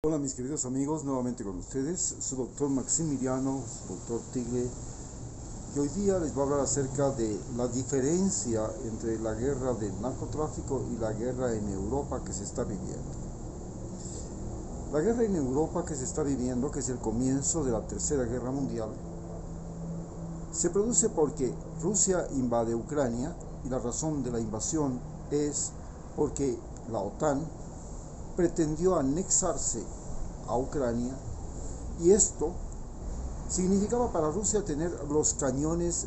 Hola mis queridos amigos, nuevamente con ustedes, su doctor Maximiliano, doctor Tigre, y hoy día les voy a hablar acerca de la diferencia entre la guerra del narcotráfico y la guerra en Europa que se está viviendo. La guerra en Europa que se está viviendo, que es el comienzo de la Tercera Guerra Mundial, se produce porque Rusia invade Ucrania y la razón de la invasión es porque la OTAN pretendió anexarse a Ucrania y esto significaba para Rusia tener los cañones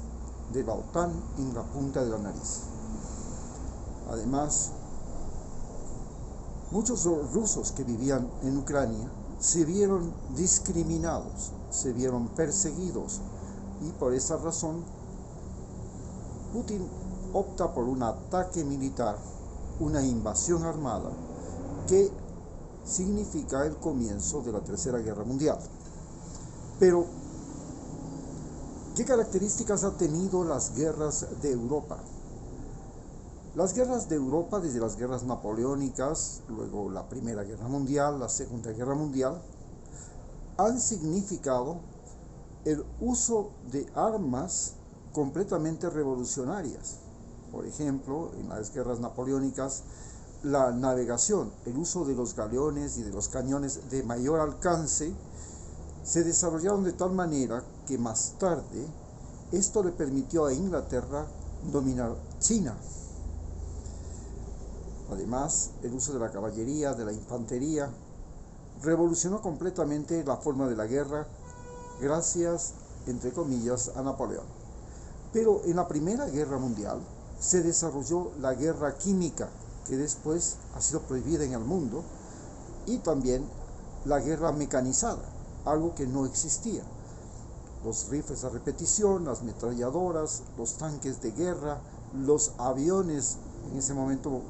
de la OTAN en la punta de la nariz. Además, muchos rusos que vivían en Ucrania se vieron discriminados, se vieron perseguidos y por esa razón Putin opta por un ataque militar, una invasión armada que significa el comienzo de la Tercera Guerra Mundial. Pero, ¿qué características han tenido las guerras de Europa? Las guerras de Europa, desde las guerras napoleónicas, luego la Primera Guerra Mundial, la Segunda Guerra Mundial, han significado el uso de armas completamente revolucionarias. Por ejemplo, en las guerras napoleónicas, la navegación, el uso de los galeones y de los cañones de mayor alcance se desarrollaron de tal manera que más tarde esto le permitió a Inglaterra dominar China. Además, el uso de la caballería, de la infantería, revolucionó completamente la forma de la guerra gracias, entre comillas, a Napoleón. Pero en la Primera Guerra Mundial se desarrolló la guerra química, que después ha sido prohibida en el mundo, y también la guerra mecanizada, algo que no existía. Los rifles a repetición, las ametralladoras, los tanques de guerra, los aviones en ese momento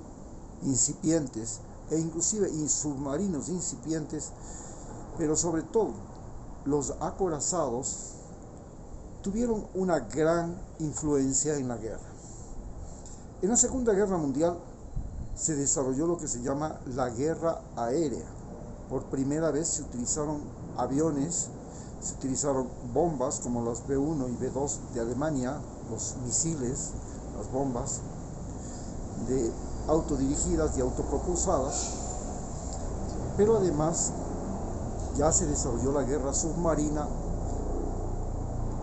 incipientes, e inclusive submarinos incipientes, pero sobre todo los acorazados tuvieron una gran influencia en la guerra. En la Segunda Guerra Mundial se desarrolló lo que se llama la guerra aérea. Por primera vez se utilizaron aviones, se utilizaron bombas como las B-1 y B-2 de Alemania, los misiles, las bombas de autodirigidas y autopropulsadas, pero además ya se desarrolló la guerra submarina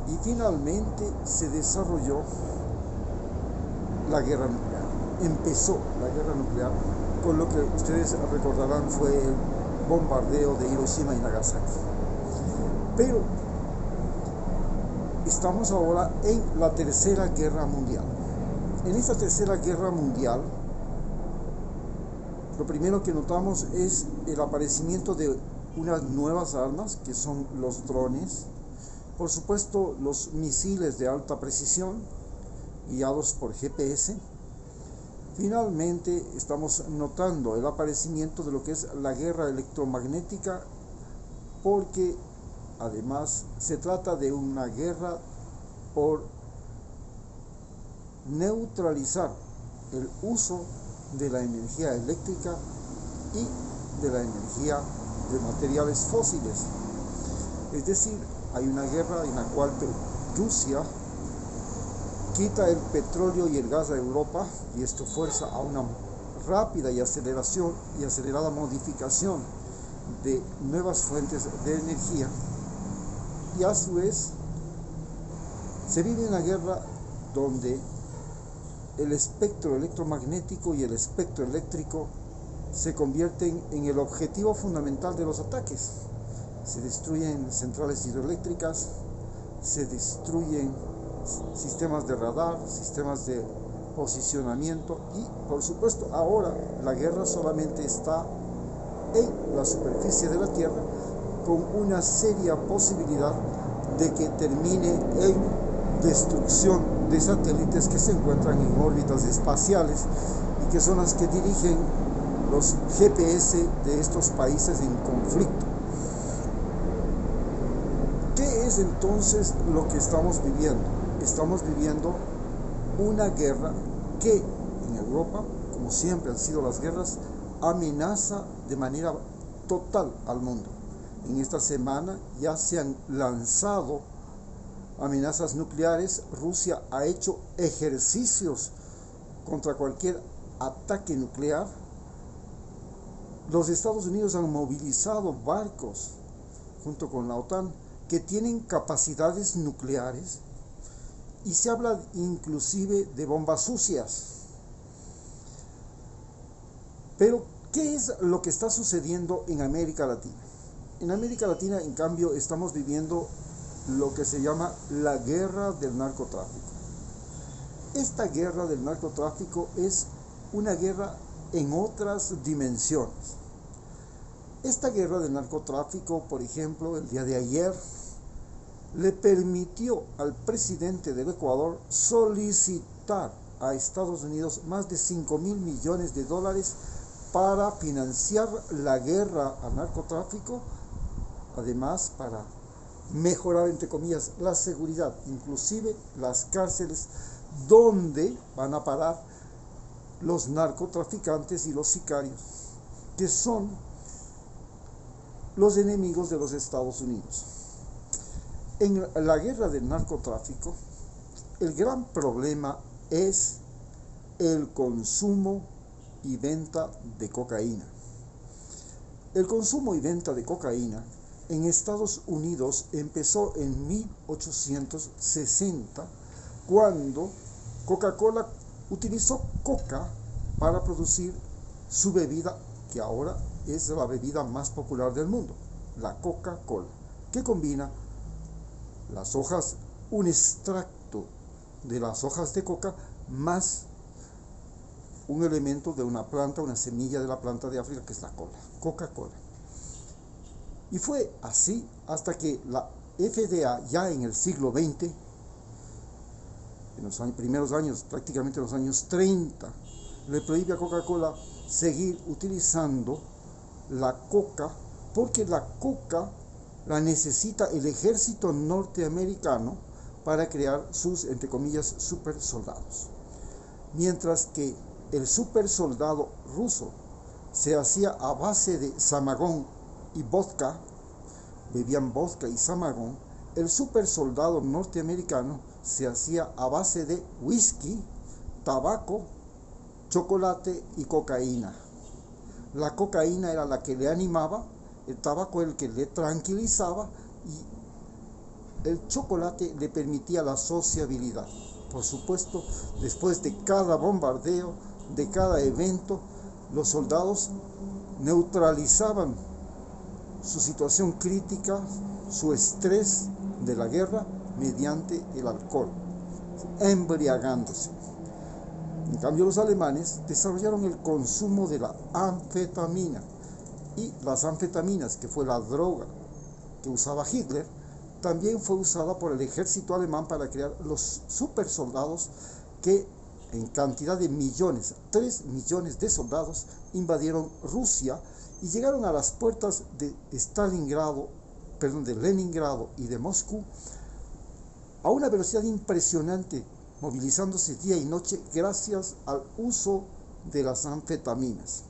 y finalmente se desarrolló la guerra nuclear. Empezó la guerra nuclear con lo que ustedes recordarán fue el bombardeo de Hiroshima y Nagasaki. Pero estamos ahora en la Tercera Guerra Mundial. En esta Tercera Guerra Mundial, lo primero que notamos es el aparecimiento de unas nuevas armas que son los drones, por supuesto los misiles de alta precisión guiados por GPS. Finalmente estamos notando el aparecimiento de lo que es la guerra electromagnética, porque además se trata de una guerra por neutralizar el uso de la energía eléctrica y de la energía de materiales fósiles. Es decir, hay una guerra en la cual Rusia quita el petróleo y el gas a Europa, y esto fuerza a una rápida y acelerada modificación de nuevas fuentes de energía, y a su vez se vive una guerra donde el espectro electromagnético y el espectro eléctrico se convierten en el objetivo fundamental de los ataques. Se destruyen centrales hidroeléctricas, se destruyen sistemas de radar, sistemas de posicionamiento, y por supuesto ahora la guerra solamente está en la superficie de la Tierra, con una seria posibilidad de que termine en destrucción de satélites que se encuentran en órbitas espaciales y que son las que dirigen los GPS de estos países en conflicto. ¿Qué es entonces lo que estamos viviendo? Estamos viviendo una guerra que en Europa, como siempre han sido las guerras, amenaza de manera total al mundo. En esta semana ya se han lanzado amenazas nucleares. Rusia ha hecho ejercicios contra cualquier ataque nuclear. Los Estados Unidos han movilizado barcos junto con la OTAN que tienen capacidades nucleares y se habla inclusive de bombas sucias. Pero, ¿qué es lo que está sucediendo en América Latina? En América Latina, en cambio, estamos viviendo lo que se llama la guerra del narcotráfico. Esta guerra del narcotráfico es una guerra en otras dimensiones. Esta guerra del narcotráfico, por ejemplo, el día de ayer, le permitió al presidente del Ecuador solicitar a Estados Unidos más de 5.000 millones de dólares para financiar la guerra al narcotráfico, además para mejorar, entre comillas, la seguridad, inclusive las cárceles donde van a parar los narcotraficantes y los sicarios, que son los enemigos de los Estados Unidos. En la guerra del narcotráfico, el gran problema es el consumo y venta de cocaína. El consumo y venta de cocaína en Estados Unidos empezó en 1860, cuando Coca-Cola utilizó coca para producir su bebida, que ahora es la bebida más popular del mundo, la Coca-Cola, que combina las hojas, un extracto de las hojas de coca, más un elemento de una planta, una semilla de la planta de África, que es la cola, Coca-Cola. Y fue así hasta que la FDA, ya en el siglo XX, en los primeros años, prácticamente en los años 30, le prohíbe a Coca-Cola seguir utilizando la coca, porque la coca la necesita el ejército norteamericano para crear sus, entre comillas, super soldados. Mientras que el super soldado ruso se hacía a base de samagón y vodka, bebían vodka y samagón, el super soldado norteamericano se hacía a base de whisky, tabaco, chocolate y cocaína. La cocaína era la que le animaba, el tabaco el que le tranquilizaba y el chocolate le permitía la sociabilidad. Por supuesto, después de cada bombardeo, de cada evento, los soldados neutralizaban su situación crítica, su estrés de la guerra, mediante el alcohol, embriagándose. En cambio, los alemanes desarrollaron el consumo de la anfetamina, y las anfetaminas, que fue la droga que usaba Hitler, también fue usada por el ejército alemán para crear los super soldados que en cantidad de millones, 3 millones de soldados, invadieron Rusia y llegaron a las puertas de de Leningrado y de Moscú a una velocidad impresionante, movilizándose día y noche gracias al uso de las anfetaminas.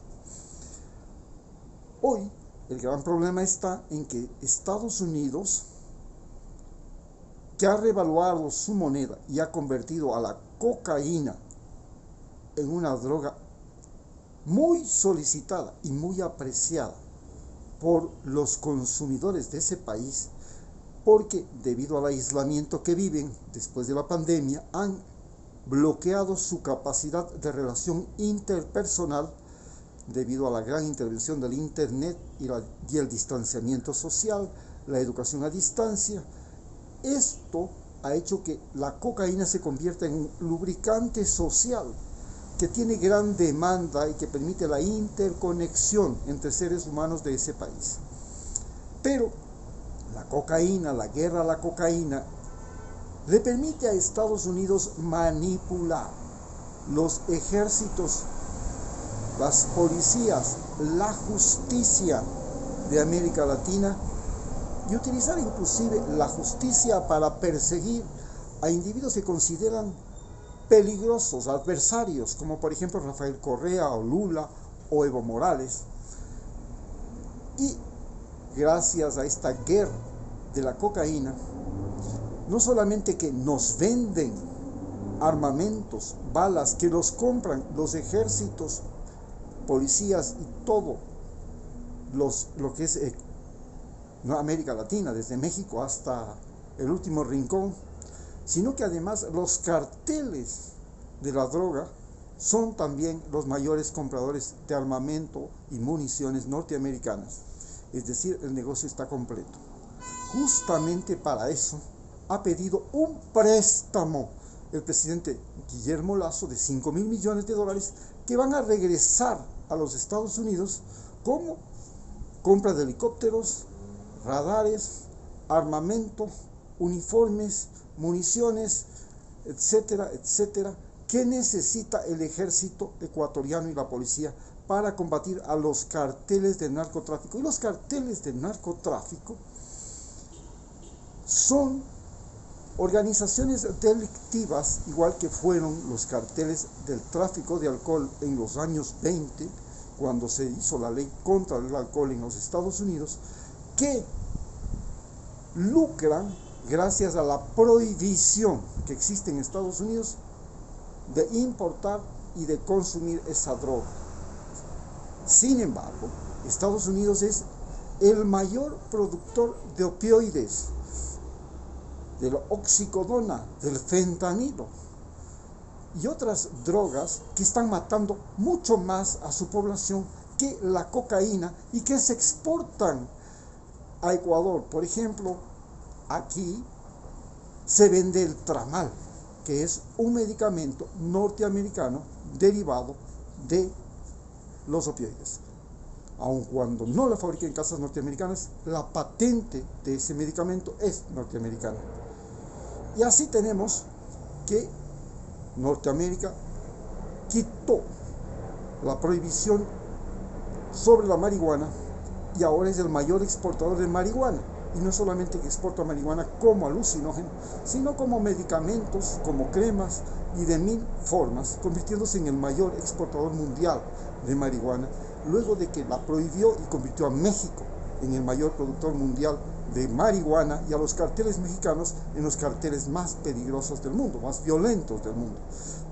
Hoy el gran problema está en que Estados Unidos, que ha revaluado su moneda y ha convertido a la cocaína en una droga muy solicitada y muy apreciada por los consumidores de ese país, porque debido al aislamiento que viven después de la pandemia, han bloqueado su capacidad de relación interpersonal debido a la gran intervención del Internet y el distanciamiento social, la educación a distancia. Esto ha hecho que la cocaína se convierta en un lubricante social que tiene gran demanda y que permite la interconexión entre seres humanos de ese país. Pero la cocaína, la guerra a la cocaína, le permite a Estados Unidos manipular los ejércitos, las policías, la justicia de América Latina, y utilizar inclusive la justicia para perseguir a individuos que consideran peligrosos, adversarios, como por ejemplo Rafael Correa o Lula o Evo Morales. Y gracias a esta guerra de la cocaína, no solamente que nos venden armamentos, balas, que los compran los ejércitos, policías y todo lo que es América Latina, desde México hasta el último rincón, sino que además los carteles de la droga son también los mayores compradores de armamento y municiones norteamericanas. Es decir, el negocio está completo. Justamente para eso ha pedido un préstamo el presidente Guillermo Lasso de $5.000 millones que van a regresar a los Estados Unidos como compra de helicópteros, radares, armamento, uniformes, municiones, etcétera, etcétera, que necesita el ejército ecuatoriano y la policía para combatir a los carteles de narcotráfico. Y los carteles de narcotráfico son organizaciones delictivas, igual que fueron los carteles del tráfico de alcohol en los años 20, cuando se hizo la ley contra el alcohol en los Estados Unidos, que lucran gracias a la prohibición que existe en Estados Unidos de importar y de consumir esa droga. Sin embargo, Estados Unidos es el mayor productor de opioides, de la oxicodona, del fentanilo y otras drogas que están matando mucho más a su población que la cocaína y que se exportan a Ecuador. Por ejemplo, aquí se vende el tramal, que es un medicamento norteamericano derivado de los opioides. Aun cuando no lo fabriquen en casas norteamericanas, la patente de ese medicamento es norteamericana. Y así tenemos que Norteamérica quitó la prohibición sobre la marihuana y ahora es el mayor exportador de marihuana. Y no solamente que exporta marihuana como alucinógeno, sino como medicamentos, como cremas y de 1000 formas, convirtiéndose en el mayor exportador mundial de marihuana, luego de que la prohibió y convirtió a México en el mayor productor mundial de marihuana y a los carteles mexicanos en los carteles más peligrosos del mundo, más violentos del mundo.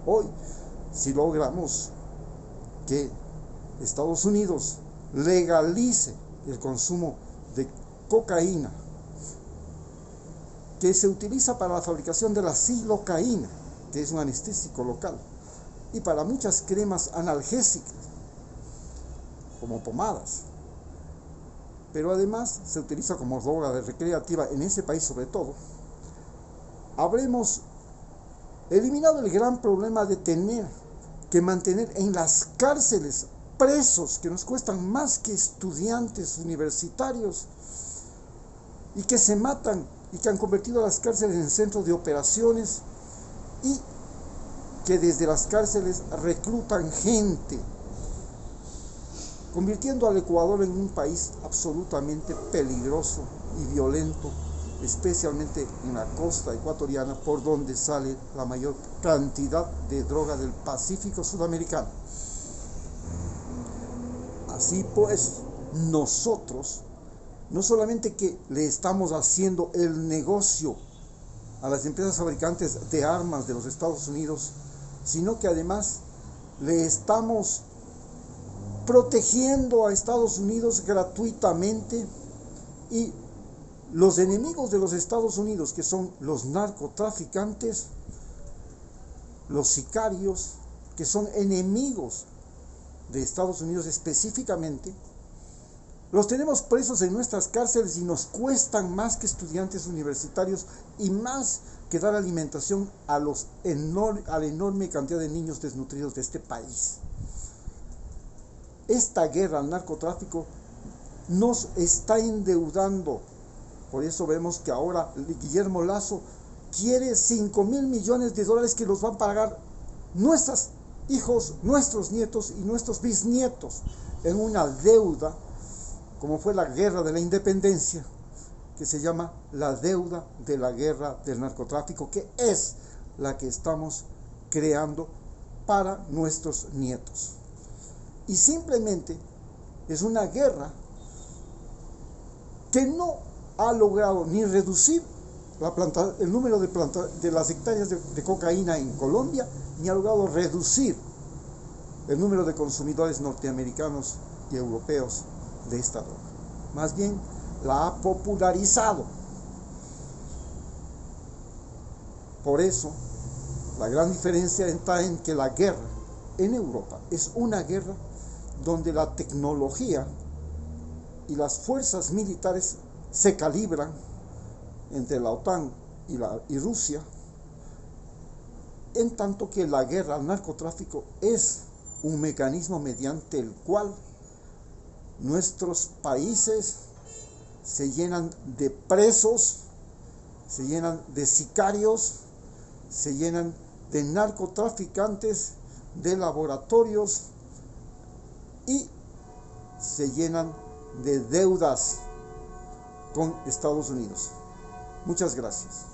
Hoy, si logramos que Estados Unidos legalice el consumo de cocaína, que se utiliza para la fabricación de la silocaína, que es un anestésico local, y para muchas cremas analgésicas, como pomadas, pero además se utiliza como droga recreativa en ese país sobre todo, habremos eliminado el gran problema de tener que mantener en las cárceles presos que nos cuestan más que estudiantes universitarios y que se matan y que han convertido a las cárceles en centros de operaciones y que desde las cárceles reclutan gente, convirtiendo al Ecuador en un país absolutamente peligroso y violento, especialmente en la costa ecuatoriana, por donde sale la mayor cantidad de droga del Pacífico sudamericano. Así pues, nosotros no solamente que le estamos haciendo el negocio a las empresas fabricantes de armas de los Estados Unidos, sino que además le estamos protegiendo a Estados Unidos gratuitamente, y los enemigos de los Estados Unidos, que son los narcotraficantes, los sicarios, que son enemigos de Estados Unidos específicamente, los tenemos presos en nuestras cárceles y nos cuestan más que estudiantes universitarios y más que dar alimentación a la enorme cantidad de niños desnutridos de este país. Esta guerra al narcotráfico nos está endeudando. Por eso vemos que ahora Guillermo Lasso quiere $5.000 millones que los van a pagar nuestros hijos, nuestros nietos y nuestros bisnietos en una deuda, como fue la guerra de la independencia, que se llama la deuda de la guerra del narcotráfico, que es la que estamos creando para nuestros nietos. Y simplemente es una guerra que no ha logrado ni reducir el número de las hectáreas de cocaína en Colombia, ni ha logrado reducir el número de consumidores norteamericanos y europeos de esta droga. Más bien, la ha popularizado. Por eso, la gran diferencia está en que la guerra en Europa es una guerra donde la tecnología y las fuerzas militares se calibran entre la OTAN y Rusia, en tanto que la guerra al narcotráfico es un mecanismo mediante el cual nuestros países se llenan de presos, se llenan de sicarios, se llenan de narcotraficantes, de laboratorios y se llenan de deudas con Estados Unidos. Muchas gracias.